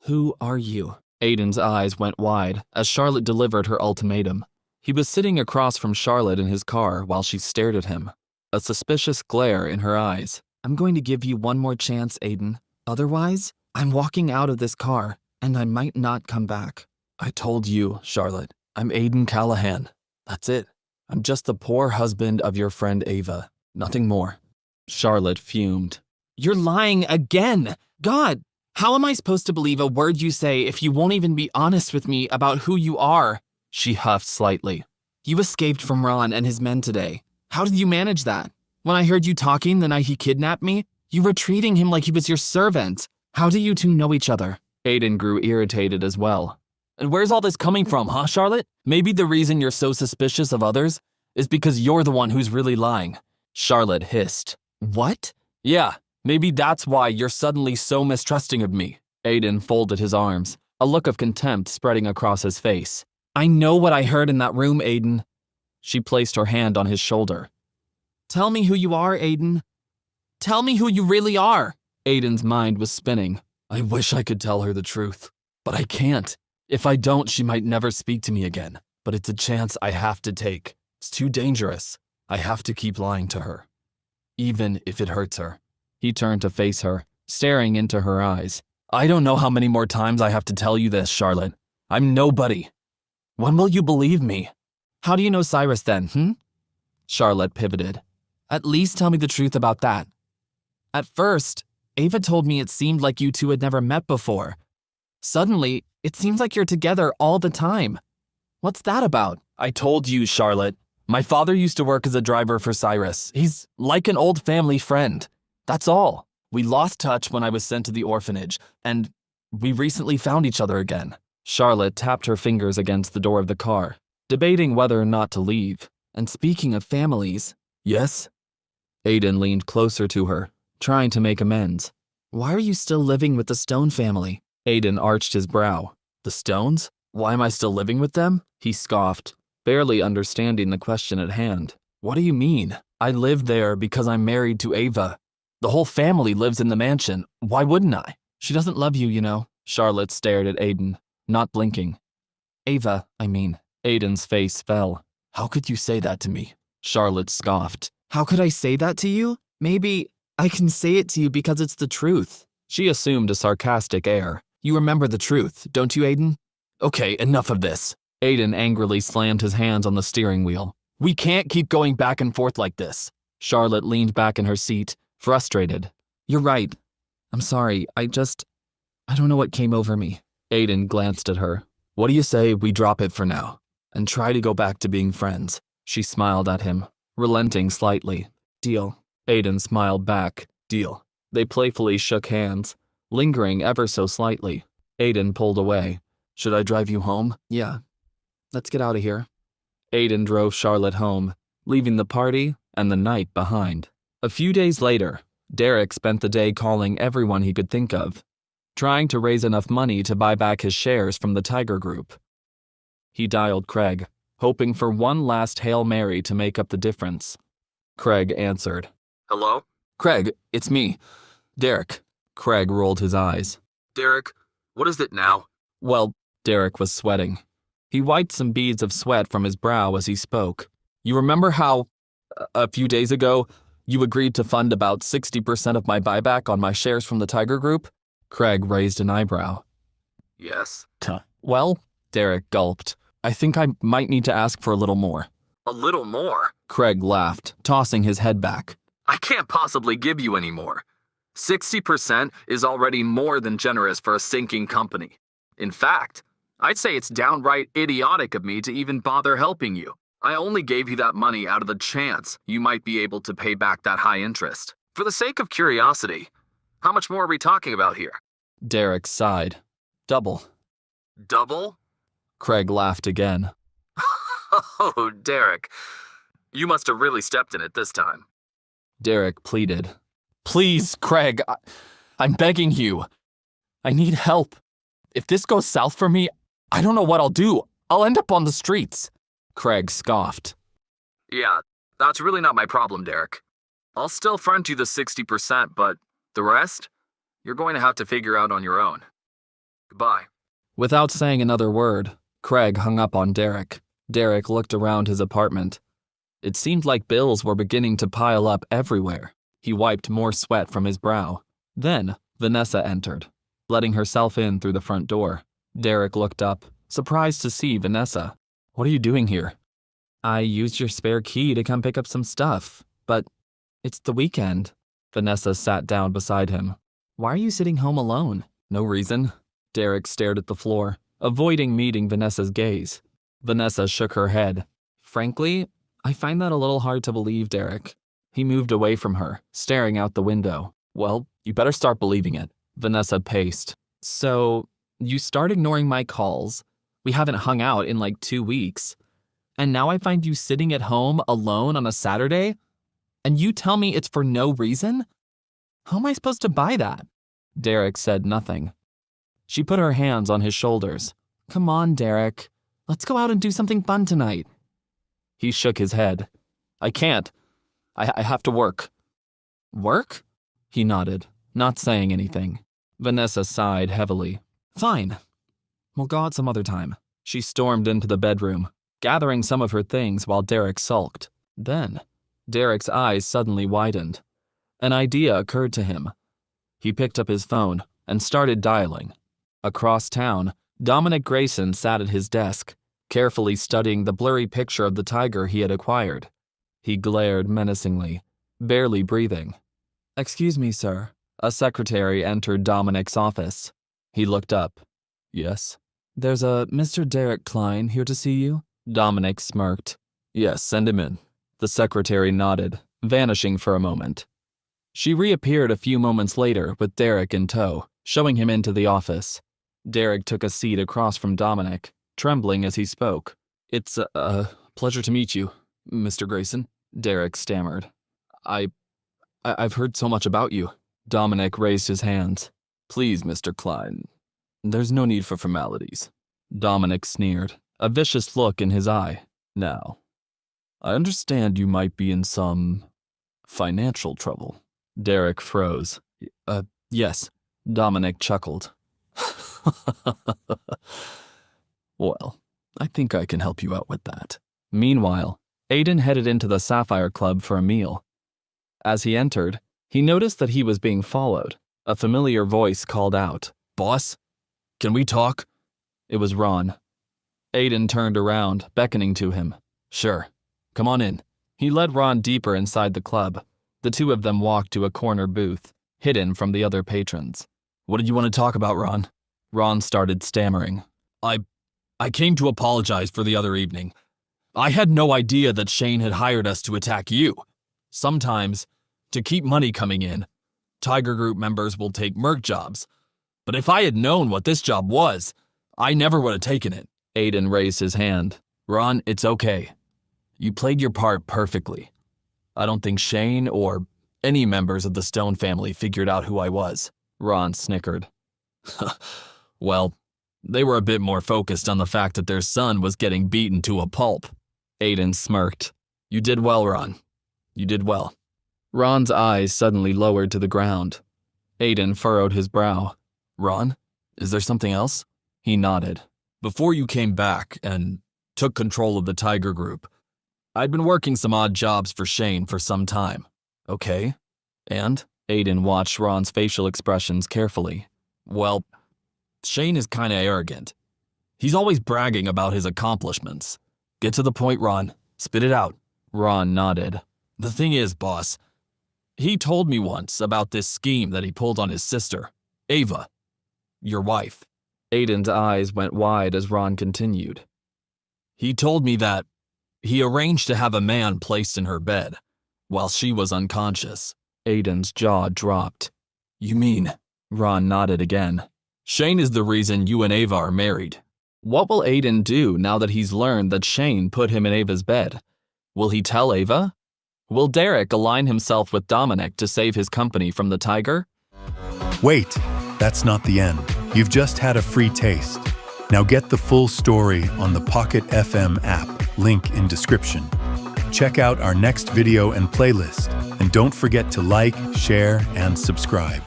Who are you? Aiden's eyes went wide as Charlotte delivered her ultimatum. He was sitting across from Charlotte in his car while she stared at him, a suspicious glare in her eyes. I'm going to give you one more chance, Aiden. Otherwise, I'm walking out of this car, and I might not come back. I told you, Charlotte. I'm Aiden Callahan. That's it. I'm just the poor husband of your friend Ava. Nothing more. Charlotte fumed. You're lying again! God! How am I supposed to believe a word you say if you won't even be honest with me about who you are? She huffed slightly. You escaped from Ron and his men today. How did you manage that? When I heard you talking the night he kidnapped me, you were treating him like he was your servant. How do you two know each other? Aiden grew irritated as well. And where's all this coming from, huh, Charlotte? Maybe the reason you're so suspicious of others is because you're the one who's really lying. Charlotte hissed. What? Yeah. Maybe that's why you're suddenly so mistrusting of me. Aiden folded his arms, a look of contempt spreading across his face. I know what I heard in that room, Aiden. She placed her hand on his shoulder. Tell me who you are, Aiden. Tell me who you really are. Aiden's mind was spinning. I wish I could tell her the truth, but I can't. If I don't, she might never speak to me again. But it's a chance I have to take. It's too dangerous. I have to keep lying to her, even if it hurts her. He turned to face her, staring into her eyes. I don't know how many more times I have to tell you this, Charlotte. I'm nobody. When will you believe me? How do you know Cyrus then, Charlotte pivoted. At least tell me the truth about that. At first, Ava told me it seemed like you two had never met before. Suddenly, it seems like you're together all the time. What's that about? I told you, Charlotte. My father used to work as a driver for Cyrus. He's like an old family friend. That's all. We lost touch when I was sent to the orphanage, and we recently found each other again. Charlotte tapped her fingers against the door of the car, debating whether or not to leave. And speaking of families, yes? Aiden leaned closer to her, trying to make amends. Why are you still living with the Stone family? Aiden arched his brow. The Stones? Why am I still living with them? He scoffed, barely understanding the question at hand. What do you mean? I live there because I'm married to Ava. The whole family lives in the mansion. Why wouldn't I? She doesn't love you, you know. Charlotte stared at Aiden, not blinking. Ava, I mean. Aiden's face fell. How could you say that to me? Charlotte scoffed. How could I say that to you? Maybe I can say it to you because it's the truth. She assumed a sarcastic air. You remember the truth, don't you, Aiden? Okay, enough of this. Aiden angrily slammed his hands on the steering wheel. We can't keep going back and forth like this. Charlotte leaned back in her seat, frustrated. You're right. I'm sorry, I don't know what came over me. Aiden glanced at her. What do you say we drop it for now and try to go back to being friends? She smiled at him, relenting slightly. Deal. Aiden smiled back. Deal. They playfully shook hands, lingering ever so slightly. Aiden pulled away. Should I drive you home? Yeah. Let's get out of here. Aiden drove Charlotte home, leaving the party and the night behind. A few days later, Derek spent the day calling everyone he could think of, trying to raise enough money to buy back his shares from the Tiger Group. He dialed Craig, hoping for one last Hail Mary to make up the difference. Craig answered. Hello? Craig, it's me. Derek. Craig rolled his eyes. Derek, what is it now? Well, Derek was sweating. He wiped some beads of sweat from his brow as he spoke. You remember how, a few days ago, you agreed to fund about 60% of my buyback on my shares from the Tiger Group? Craig raised an eyebrow. Yes. Well, Derek gulped. I think I might need to ask for a little more. A little more? Craig laughed, tossing his head back. I can't possibly give you any more. 60% is already more than generous for a sinking company. In fact, I'd say it's downright idiotic of me to even bother helping you. I only gave you that money out of the chance you might be able to pay back that high interest. For the sake of curiosity, how much more are we talking about here? Derek sighed. Double. Double? Craig laughed again. Oh, Derek, you must have really stepped in it this time. Derek pleaded. Please, Craig, I'm begging you. I need help. If this goes south for me, I don't know what I'll do. I'll end up on the streets. Craig scoffed. Yeah, that's really not my problem, Derek. I'll still front you the 60%, but the rest, you're going to have to figure out on your own. Goodbye. Without saying another word, Craig hung up on Derek. Derek looked around his apartment. It seemed like bills were beginning to pile up everywhere. He wiped more sweat from his brow. Then, Vanessa entered, letting herself in through the front door. Derek looked up, surprised to see Vanessa. What are you doing here? I used your spare key to come pick up some stuff, but it's the weekend. Vanessa sat down beside him. Why are you sitting home alone? No reason. Derek stared at the floor, avoiding meeting Vanessa's gaze. Vanessa shook her head. Frankly, I find that a little hard to believe, Derek. He moved away from her, staring out the window. Well, you better start believing it. Vanessa paced. So, you start ignoring my calls. We haven't hung out in like 2 weeks. And now I find you sitting at home alone on a Saturday? And you tell me it's for no reason? How am I supposed to buy that? Derek said nothing. She put her hands on his shoulders. Come on, Derek. Let's go out and do something fun tonight. He shook his head. I can't. I have to work. Work? He nodded, not saying anything. Vanessa sighed heavily. Fine. We'll go out some other time. She stormed into the bedroom, gathering some of her things while Derek sulked. Then, Derek's eyes suddenly widened. An idea occurred to him. He picked up his phone and started dialing. Across town, Dominic Grayson sat at his desk, carefully studying the blurry picture of the tiger he had acquired. He glared menacingly, barely breathing. Excuse me, sir. A secretary entered Dominic's office. He looked up. Yes? There's a Mr. Derek Klein here to see you. Dominic smirked. Yes, send him in. The secretary nodded, vanishing for a moment. She reappeared a few moments later with Derek in tow, showing him into the office. Derek took a seat across from Dominic, trembling as he spoke. It's a pleasure to meet you, Mr. Grayson, Derek stammered. I've heard so much about you. Dominic raised his hands. Please, Mr. Klein. There's no need for formalities. Dominic sneered, a vicious look in his eye. Now, I understand you might be in some financial trouble. Derek froze. Yes. Dominic chuckled. Well, I think I can help you out with that. Meanwhile, Aiden headed into the Sapphire Club for a meal. As he entered, he noticed that he was being followed. A familiar voice called out, Boss? Can we talk? It was Ron. Aiden turned around, beckoning to him. Sure. Come on in. He led Ron deeper inside the club. The two of them walked to a corner booth, hidden from the other patrons. What did you want to talk about, Ron? Ron started stammering. I came to apologize for the other evening. I had no idea that Shane had hired us to attack you. Sometimes, to keep money coming in, Tiger Group members will take merc jobs. But if I had known what this job was, I never would have taken it. Aiden raised his hand. Ron, it's okay. You played your part perfectly. I don't think Shane or any members of the Stone family figured out who I was. Ron snickered. Well, they were a bit more focused on the fact that their son was getting beaten to a pulp. Aiden smirked. You did well, Ron. You did well. Ron's eyes suddenly lowered to the ground. Aiden furrowed his brow. Ron, is there something else? He nodded. Before you came back and took control of the Tiger Group, I'd been working some odd jobs for Shane for some time. Okay. And? Aiden watched Ron's facial expressions carefully. Well, Shane is kinda arrogant. He's always bragging about his accomplishments. Get to the point, Ron. Spit it out. Ron nodded. The thing is, boss, he told me once about this scheme that he pulled on his sister, Ava, your wife. Aiden's eyes went wide as Ron continued. He told me that he arranged to have a man placed in her bed while she was unconscious. Aiden's jaw dropped. You mean? Ron nodded again. Shane is the reason you and Ava are married. What will Aiden do now that he's learned that Shane put him in Ava's bed? Will he tell Ava? Will Derek align himself with Dominic to save his company from the tiger? Wait, that's not the end. You've just had a free taste. Now get the full story on the Pocket FM app, link in description. Check out our next video and playlist, and don't forget to like, share, and subscribe.